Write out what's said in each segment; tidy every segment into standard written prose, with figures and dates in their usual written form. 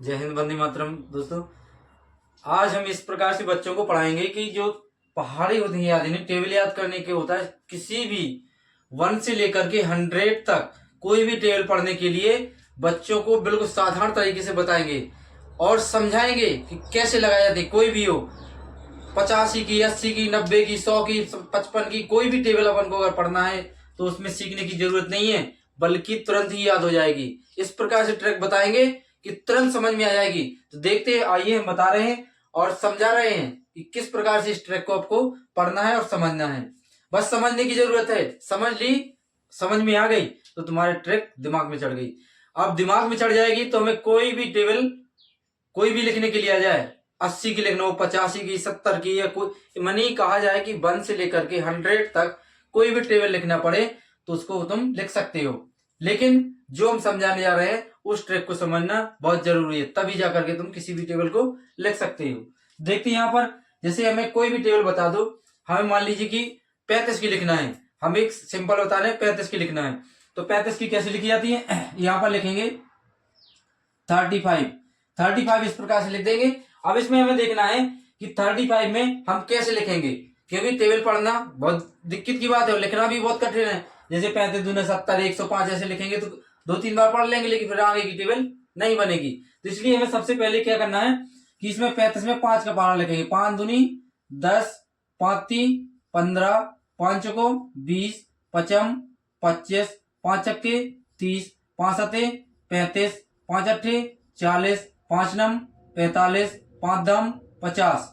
जय हिंद, वंदे मातरम। दोस्तों, आज हम इस प्रकार से बच्चों को पढ़ाएंगे कि जो पहाड़ी होती है याद नहीं, टेबल याद करने के होता है। किसी भी 1 से लेकर के 100 तक कोई भी टेबल पढ़ने के लिए बच्चों को बिल्कुल साधारण तरीके से बताएंगे और समझाएंगे कि कैसे लगाया जाती है। कोई भी हो, 85 की, 80 की, 90 की, 100 की, 55 की, कोई भी टेबल अपन को अगर पढ़ना है तो उसमें सीखने की जरूरत नहीं है, बल्कि तुरंत ही याद हो जाएगी। इस प्रकार से ट्रिक बताएंगे कि तुरंत समझ में आ जाएगी। तो देखते हैं, आइए हम बता रहे हैं और समझा रहे हैं कि किस प्रकार से इस ट्रिक को आपको पढ़ना है और समझना है। बस समझने की जरूरत है। समझ ली, समझ में आ गई तो तुम्हारे ट्रिक दिमाग में चढ़ गई। अब दिमाग में चढ़ जाएगी तो हमें कोई भी टेबल कोई भी लिखने के लिए आ जाए, 80 की लिखना हो, 85 की, 70 की, या कोई मनी कहा जाए कि 1 से लेकर के 100 तक कोई भी टेबल लिखना पड़े तो उसको तुम लिख सकते हो। लेकिन जो हम समझाने जा रहे हैं उस ट्रिक को समझना बहुत जरूरी है, तभी जाकर के तुम किसी भी टेबल को लिख सकते हो। देखते हैं यहाँ पर, जैसे हमें कोई भी टेबल बता दो। हमें मान लीजिए कि 35 की लिखना है। हम एक सिंपल बता रहे हैं, 35 की लिखना है। तो 35 की कैसे लिखी जाती है? यहाँ पर लिखेंगे 35 इस प्रकार से लिख देंगे। अब इसमें हमें देखना है कि 35 में हम कैसे लिखेंगे, क्योंकि टेबल पढ़ना बहुत दिक्कत की बात है और लिखना भी बहुत कठिन है। जैसे 35 दूने 70, 105 ऐसे लिखेंगे तो 2-3 बार पढ़ लेंगे, लेकिन फिर आगे की टेबल नहीं बनेगी। तो इसलिए हमें सबसे पहले क्या करना है कि इसमें 35 में 5 का पहाड़ा लिखेंगे। 5 दूनी 10, 5 3 15, 5 चौको 20, 55 25, 5 छक्के 30, 5 सते 35, 5 अट्ठे 40, 5 नम 45, 5 दम 50।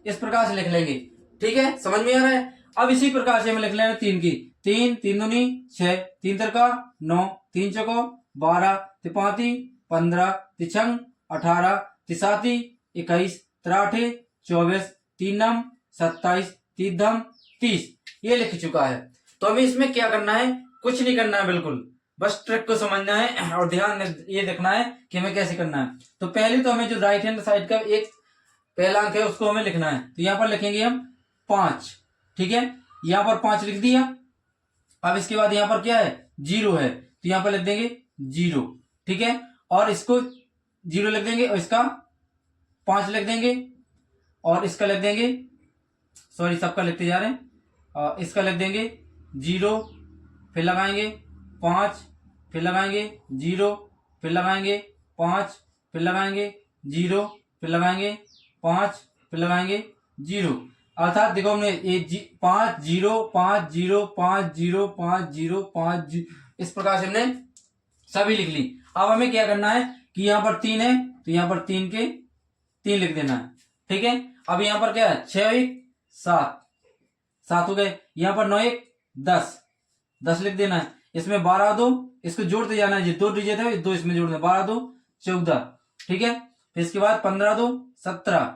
इस प्रकार से लिख लेंगे। ठीक है, समझ में आ रहा है? अब इसी प्रकार से हमें लिख लेना 3 की। 3 3 दूनी 6, 3 तरका 9, 3 चौको 12, 5 15, 3 18, 3 21, 3 24, 3 9 27, 3 धम 30। ये लिख चुका है। तो हमें इसमें क्या करना है? कुछ नहीं करना है, बिल्कुल बस ट्रिक को समझना है और ध्यान ये देखना है कि हमें कैसे करना है। तो पहले तो हमें जो राइट हैंड साइड का एक पहला अंक है उसको हमें लिखना है। तो यहाँ पर लिखेंगे हम 5। ठीक है, यहाँ पर 5 लिख दिया। अब इसके बाद यहाँ पर क्या है? 0 है, तो यहाँ पर लिख देंगे 0। ठीक है, और इसको 0 लिख देंगे और इसका 5 लिख देंगे और इसका लिख देंगे, सॉरी सबका लिखते जा रहे हैं। इसका लिख देंगे 0, फिर लगाएंगे 5, फिर लगाएंगे 0, फिर लगाएंगे 5, फिर लगाएंगे 0, फिर लगाएंगे 5, फिर लगाएंगे 0। अर्थात देखो हमने ये 5 0 5 0 5 0 5 0 5 0 इस प्रकार से हमने सभी लिख ली। अब हमें क्या करना है कि यहाँ पर 3 है तो यहाँ पर 3 के 3 लिख देना है। ठीक है, अब यहाँ पर क्या है? 6 1 7 7 हो गए। यहाँ पर 9 1 10 10 लिख देना है। इसमें 12 2 इसको जोड़ते जाना है, 2 डिजिट है 2 इसमें जोड़ना है। 12 2 14। ठीक है, फिर इसके बाद 15 2 17,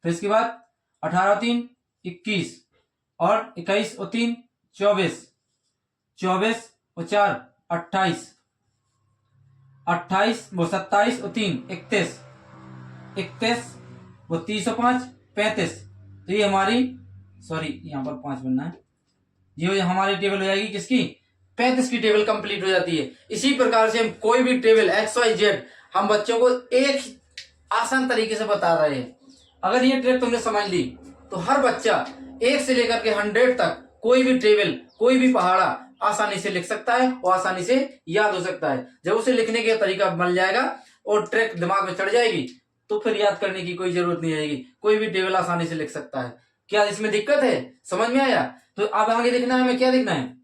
फिर इसके बाद 18 3 21 और 21 और 3 24, 24 और 4 28, 28 वो 27 और 3 31, 31 वो 30 और 5 35। तो ये हमारी, सॉरी यहाँ पर 5 बनना है, ये हमारी टेबल हो जाएगी किसकी? 35 की टेबल कंप्लीट हो जाती है। इसी प्रकार से हम कोई भी टेबल XYZ हम बच्चों को एक आसान तरीके से बता रहे हैं। अगर ये ट्रिक तुमने समझ ली तो हर बच्चा 1 से लेकर के 100 तक कोई भी टेबल कोई भी पहाड़ा आसानी से लिख सकता है और आसानी से याद हो सकता है। जब उसे लिखने का तरीका बन जाएगा और ट्रिक दिमाग में चढ़ जाएगी तो फिर याद करने की कोई जरूरत नहीं आएगी। कोई भी टेबल आसानी से लिख सकता है। क्या इसमें दिक्कत है? समझ में आया? तो अब आगे देखना है, हमें क्या देखना है?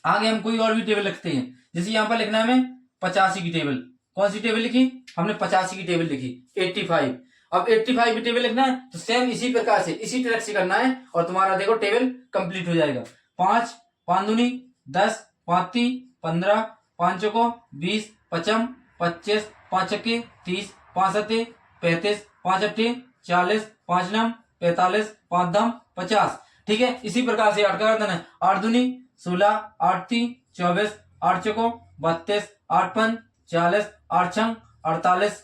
आगे हम कोई और भी टेबल लिखते हैं। जैसे यहाँ पर लिखना है हमें 85 की टेबल। कौन सी टेबल लिखी हमने? 85 की टेबल लिखी। 85, अब 85 की टेबल लिखना है तो सेम इसी प्रकार से इसी ट्रिक से करना है और तुम्हारा देखो टेबल कंप्लीट हो जाएगा। 5 5 दूनी 10, 5 3 15, 5 चौको 20, 55 25, 5 छक्के 30, 5 सते 35, 5 अट्ठे 40, 5 नम 45, 5 दम 50। ठीक है, इसी प्रकार से 8 का करना है। 8 दूनी 16, 8 3 24, 8 चौको 32, 8 5 40, 8 छंग 48,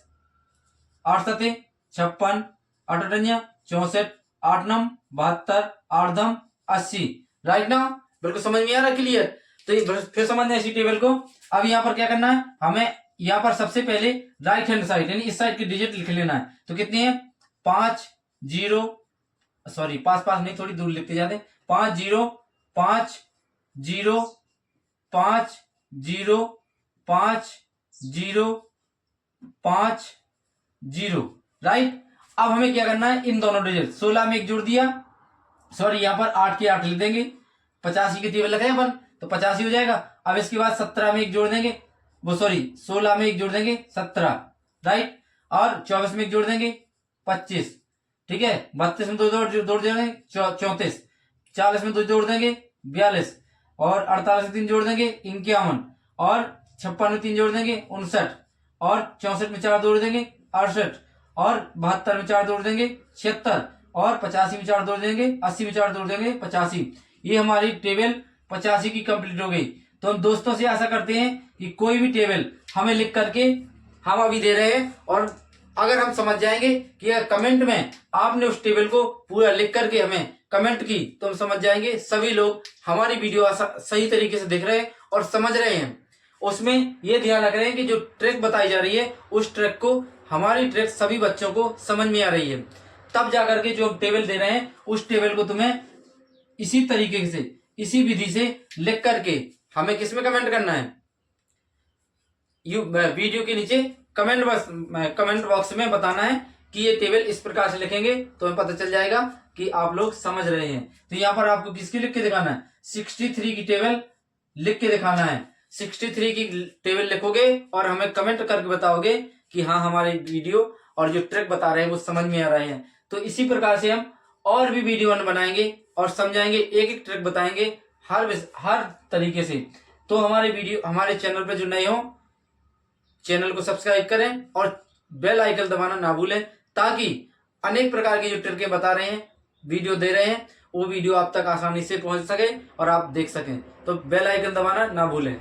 8 सते 56, 8 अठन्या 64, 8 नम 72, 8 धम 80। राइट ना? बिल्कुल समझ में आ रहा? क्लियर? तो ये फिर समझना है इसी टेबल को। अब यहाँ पर क्या करना है? हमें यहाँ पर सबसे पहले राइट हैंड साइड यानी इस साइड की डिजिट लिख लेना है। तो कितनी है 5 0 सॉरी 5 5 नहीं, थोड़ी दूर लिखते जाते, 5 0 5 0 5 0 5 0 5 0 राइट। अब हमें क्या करना है, इन दोनों डिजिट 16 में एक जोड़ दिया, सॉरी यहाँ पर 8 के 8 लिख देंगे, 85 की टेबल लगाए अपन तो 85 हो जाएगा। अब इसके बाद 17 में एक जोड़ देंगे, वो सॉरी 16 में एक जोड़ देंगे 17 राइट, और 24 में एक जोड़ देंगे 25, ठीक है। 32 में दो जोड़ देंगे 34, 40 में दो जोड़ देंगे 42, और 48 में 3 जोड़ देंगे 51, और 56 में 3 जोड़ देंगे 59, और 64 में 4 जोड़ देंगे 68, और 72 में 4 जोड़ देंगे 76, और 85 में 4 जोड़ देंगे 80 में 4 जोड़ देंगे 85। ये हमारी टेबल 85 की कंप्लीट हो गई। तो हम दोस्तों से आशा करते हैं कि कोई भी टेबल हमें लिख करके हम अभी दे रहे हैं, और अगर हम समझ जाएंगे कि कमेंट में आपने उस टेबल को पूरा लिख करके हमें कमेंट की, तो हम समझ जाएंगे सभी लोग हमारी वीडियो सही तरीके से देख रहे हैं और समझ रहे हैं। उसमें ये ध्यान रख रहे हैं कि जो ट्रिक बताई जा रही है उस ट्रिक को, हमारी ट्रिक सभी बच्चों को समझ में आ रही है, तब जाकर के जो टेबल दे रहे हैं उस टेबल को तुम्हें इसी तरीके से, इसी विधि से लिख करके हमें किसमें कमेंट करना है, वीडियो के नीचे कमेंट बॉक्स में बताना है कि ये टेबल इस प्रकार से लिखेंगे, तो हमें पता चल जाएगा कि आप लोग समझ रहे हैं। तो यहाँ पर आपको किसकी लिख के दिखाना है, 63 की टेबल लिख के दिखाना है। 63 की टेबल लिखोगे और हमें कमेंट करके बताओगे कि हाँ हमारी वीडियो और जो ट्रिक बता रहे हैं वो समझ में आ रहे हैं। तो इसी प्रकार से हम और भी वीडियो बनाएंगे और समझाएंगे, एक एक ट्रिक बताएंगे हर तरीके से। तो हमारे चैनल पे जो नए हो चैनल को सब्सक्राइब करें और बेल आइकन दबाना ना भूलें, ताकि अनेक प्रकार की जो ट्रिकें बता रहे हैं, वीडियो दे रहे हैं, वो वीडियो आप तक आसानी से पहुंच सके और आप देख सकें। तो बेल आइकन दबाना ना भूलें।